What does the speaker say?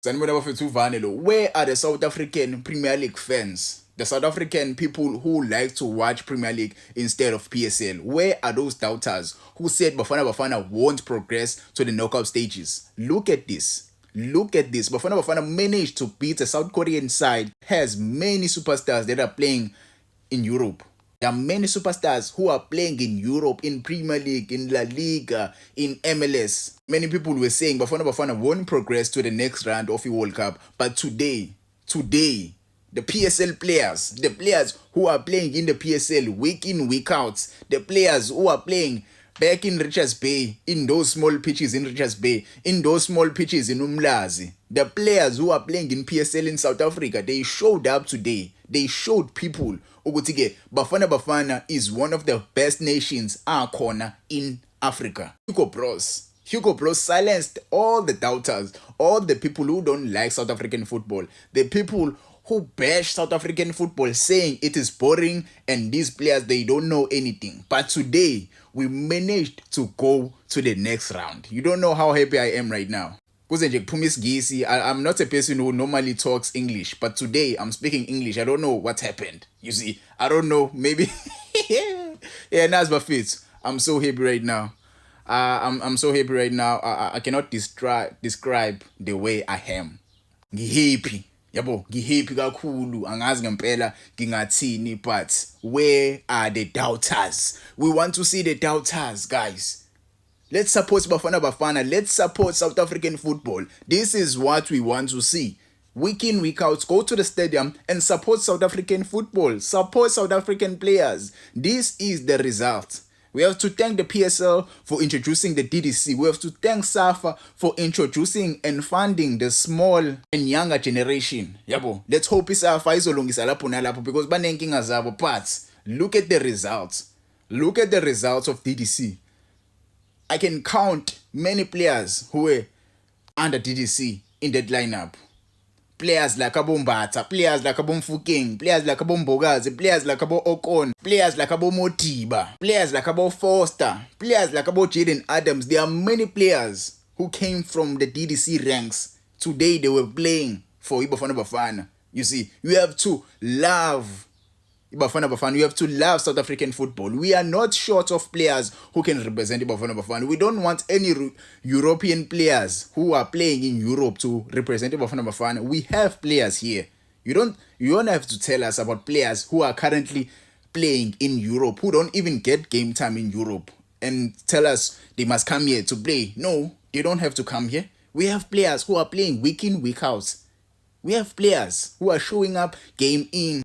Where are the South African Premier League fans? The South African people who like to watch Premier League instead of PSL. Where are those doubters who said Bafana won't progress to the knockout stages? Look at this. Look at this. Bafana managed to beat a South Korean side, has many superstars that are playing in Europe. There are many superstars who are playing in Europe, in Premier League, in La Liga, in MLS. Many people were saying Bafana won't progress to the next round of the World Cup. But today, the PSL players, the players who are playing in the PSL week in, week out, the players who are playing back in Richards Bay, in those small pitches in Richards Bay, in those small pitches in Umlazi, the players who are playing in PSL in South Africa, they showed up today. They showed people ukuthi Bafana is one of the best nations akhona in Africa. Hugo Bros silenced all the doubters, all the people who don't like South African football, the people who bash South African football saying it is boring and these players, they don't know anything. But today, we managed to go to the next round. You don't know how happy I am right now. I'm not a person who normally talks English, but today I'm speaking English. I don't know what happened. You see, I don't know. Maybe, yeah, Nasba fits. I'm so happy right now. I'm so happy right now. I cannot describe the way I am. Ngihappy. Yabo, ngihappy kakhulu. Angazi ngempela ngingathini, but where are the doubters? We want to see the doubters, guys. Let's support Bafana. Let's support South African football. This is what we want to see. Week in, week out, go to the stadium and support South African football. Support South African players. This is the result. We have to thank the PSL for introducing the DDC. We have to thank SAFA for introducing and funding the small and younger generation. Yabo, let's hope SAFA izolungisa lapho nalapho because banenkinga zabo. But look at the results. Look at the results of DDC. I can count many players who were under DDC in that lineup. Players like Abombata, players like Abomfukeng, players like Abombogazi, players like Abo Okon, players like Abo Motiba, players like Abo Foster, players like Abo Jaden Adams. There are many players who came from the DDC ranks. Today they were playing for Bafana. You see, you have to love Bafana. You have to love South African football. We are not short of players who can represent Bafana. We don't want any European players who are playing in Europe to represent Bafana. We have players here. You don't have to tell us about players who are currently playing in Europe, who don't even get game time in Europe, and tell us they must come here to play. No, they don't have to come here. We have players who are playing week in, week out. We have players who are showing up game in,